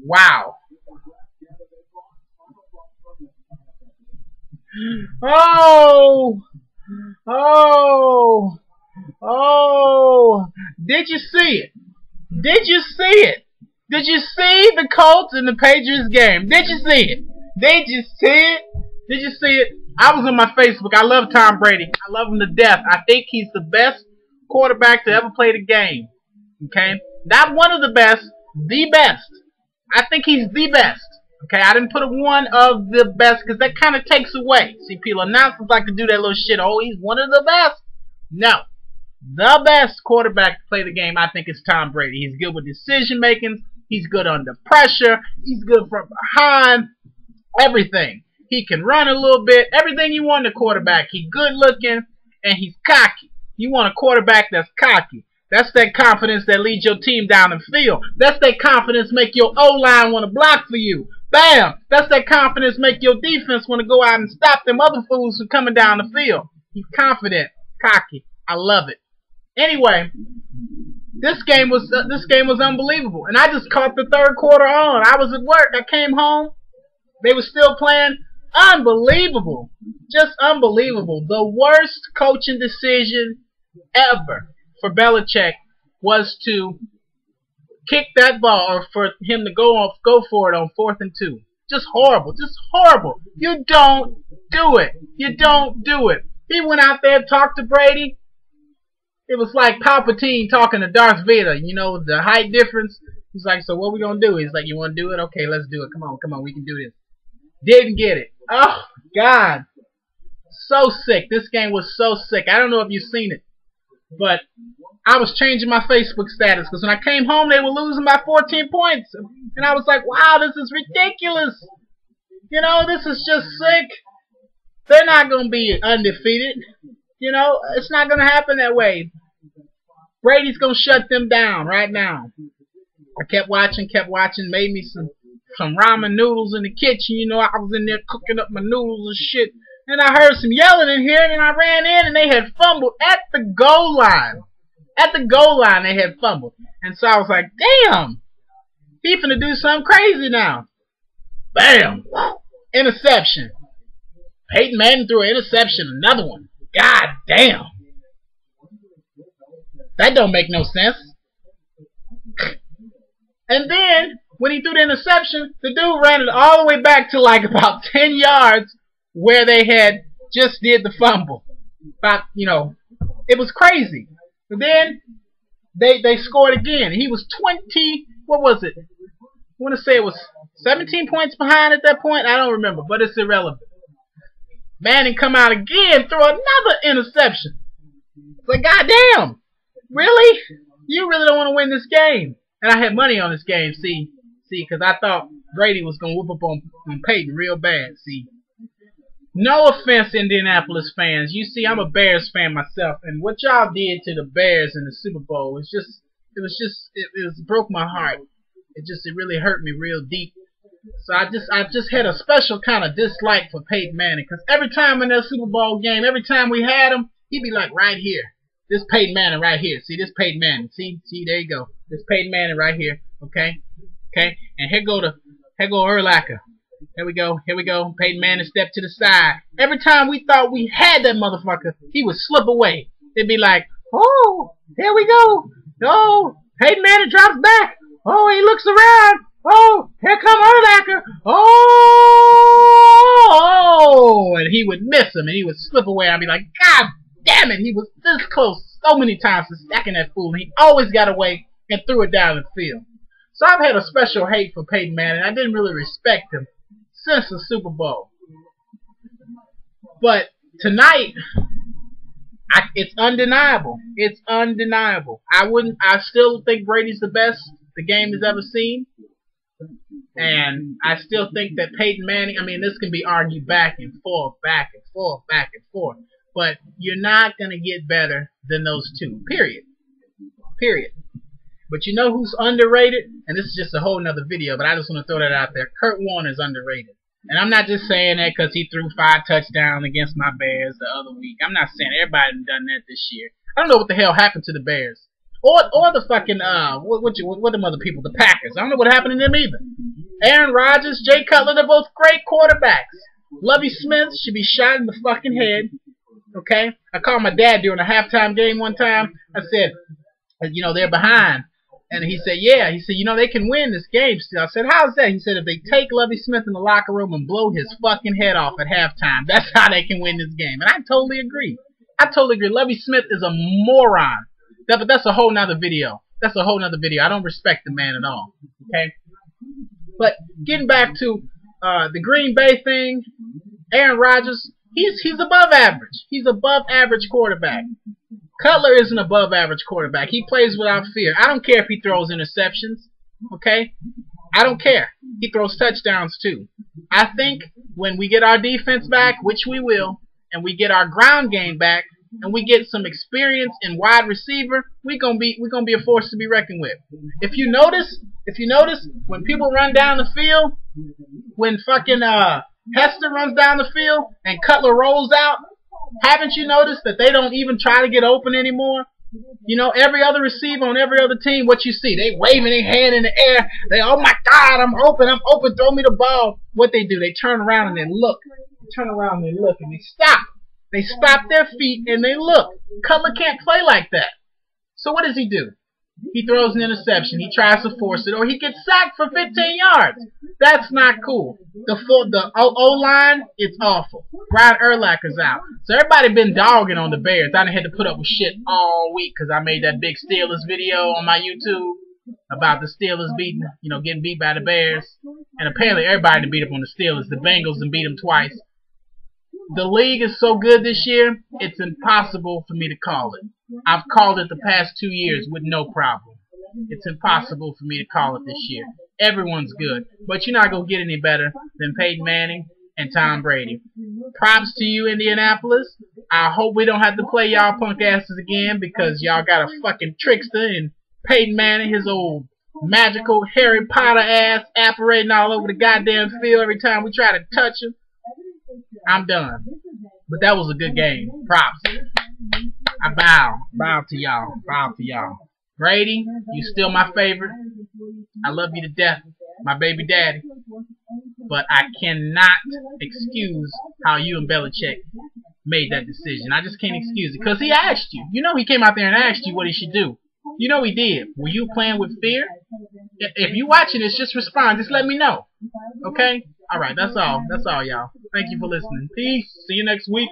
Wow. Oh, oh, oh. Did you see it? Did you see it? Did you see the Colts and the Patriots game? Did you see it? Did you see it? Did you see it? I was on my Facebook. I love Tom Brady. I love him to death. I think he's the best quarterback to ever play the game. Okay? Not one of the best, the best. I think he's the best. Okay? I didn't put a one of the best because that kind of takes away. See, people announcers like to do that little shit. Oh, he's one of the best. No. The best quarterback to play the game, I think, is Tom Brady. He's good with decision making. He's good under pressure. He's good from behind. Everything. He can run a little bit. Everything you want in a quarterback. He's good looking and he's cocky. You want a quarterback that's cocky. That's that confidence that leads your team down the field. That's that confidence make your O-line want to block for you. Bam! That's that confidence make your defense want to go out and stop them other fools from coming down the field. He's confident, cocky. I love it. Anyway, this game was unbelievable, and I just caught the third quarter on. I was at work. I came home. They were still playing. Unbelievable. Just unbelievable. The worst coaching decision ever for Belichick was to kick that ball, or for him to go for it on 4th and 2. Just horrible. Just horrible. You don't do it. You don't do it. He went out there and talked to Brady. It was like Palpatine talking to Darth Vader. You know, the height difference. He's like, so what we gonna do? He's like, you want to do it? Okay, let's do it. Come on, we can do this. Didn't get it. Oh, God. So sick. This game was so sick. I don't know if you've seen it. But I was changing my Facebook status because when I came home, they were losing by 14 points. And I was like, wow, this is ridiculous. You know, this is just sick. They're not going to be undefeated. You know, it's not going to happen that way. Brady's going to shut them down right now. I kept watching, made me some ramen noodles in the kitchen. You know, I was in there cooking up my noodles and shit. And I heard some yelling in here, and I ran in, and they had fumbled at the goal line. At the goal line, they had fumbled. And so I was like, damn, he finna do something crazy now. Bam! Interception. Peyton Manning threw an interception, another one. God damn. That don't make no sense. And then, when he threw the interception, the dude ran it all the way back to like about 10 yards where they had just did the fumble. About, you know, it was crazy. And then they scored again. He was 20, what was it? I want to say it was 17 points behind at that point. I don't remember, but it's irrelevant. Manning come out again, throw another interception. It's like, goddamn, really? You really don't want to win this game. And I had money on this game, see, because I thought Brady was going to whoop up on Peyton real bad, see. No offense, Indianapolis fans. You see, I'm a Bears fan myself, and what y'all did to the Bears in the Super Bowl it broke my heart. It really hurt me real deep. So I just had a special kind of dislike for Peyton Manning, because every time in that Super Bowl game, every time we had him, he'd be like, right here. This Peyton Manning right here. See, this Peyton Manning. See, there you go. This Peyton Manning right here. Okay? And here go Urlacher. Here we go. Peyton Manning stepped to the side. Every time we thought we had that motherfucker, he would slip away. They'd be like, oh, here we go. Oh, Peyton Manning drops back. Oh, he looks around. Oh, here come Urlacher. Oh, and he would miss him, and he would slip away. I'd be like, God damn it, he was this close so many times to stacking that fool. He always got away and threw it down the field. So I've had a special hate for Peyton Manning. I didn't really respect him since the Super Bowl. But tonight, it's undeniable. It's undeniable. I still think Brady's the best the game has ever seen. And I still think that Peyton Manning, I mean, this can be argued back and forth. But you're not going to get better than those two. Period. But you know who's underrated? And this is just a whole nother video, but I just want to throw that out there. Kurt Warner's underrated. And I'm not just saying that because he threw 5 touchdowns against my Bears the other week. I'm not saying everybody done that this year. I don't know what the hell happened to the Bears. Or the fucking, what them other people, the Packers. I don't know what happened to them either. Aaron Rodgers, Jay Cutler, they're both great quarterbacks. Lovie Smith should be shot in the fucking head. Okay? I called my dad during a halftime game one time. I said, they're behind. And he said, yeah. He said, they can win this game still. I said, how's that? He said, if they take Lovie Smith in the locker room and blow his fucking head off at halftime, that's how they can win this game. And I totally agree. Lovie Smith is a moron. But that's a whole nother video. I don't respect the man at all. Okay? But getting back to the Green Bay thing, Aaron Rodgers, he's above average. He's above average quarterback. Cutler is an above average quarterback. He plays without fear. I don't care if he throws interceptions. Okay? I don't care. He throws touchdowns too. I think when we get our defense back, which we will, and we get our ground game back, and we get some experience in wide receiver, we're gonna be a force to be reckoned with. If you notice, when people run down the field, when fucking Hester runs down the field and Cutler rolls out, haven't you noticed that they don't even try to get open anymore? Every other receiver on every other team, what you see, they waving their hand in the air. They, oh my God, I'm open, throw me the ball. What they do, they turn around and they look. And they stop. They stop their feet and they look. Cutler can't play like that. So what does he do? He throws an interception. He tries to force it, or he gets sacked for 15 yards. That's not cool. The O-line, it's awful. Brian Urlacher's out. So everybody been dogging on the Bears. I done had to put up with shit all week because I made that big Steelers video on my YouTube about the Steelers getting beat by the Bears. And apparently everybody beat up on the Steelers. The Bengals done beat them twice. The league is so good this year, it's impossible for me to call it. I've called it the past 2 years with no problem. It's impossible for me to call it this year. Everyone's good. But you're not going to get any better than Peyton Manning and Tom Brady. Props to you, Indianapolis. I hope we don't have to play y'all punk asses again because y'all got a fucking trickster in Peyton Manning, his old magical Harry Potter ass apparating all over the goddamn field every time we try to touch him. I'm done. But that was a good game. Props. I bow to y'all. Brady, you still my favorite. I love you to death, my baby daddy. But I cannot excuse how you and Belichick made that decision. I just can't excuse it. Because he asked you. He came out there and asked you what he should do. He did. Were you playing with fear? If you watching this, just respond. Just let me know. Okay? Alright, that's all. Y'all. Thank you for listening. Peace. See you next week.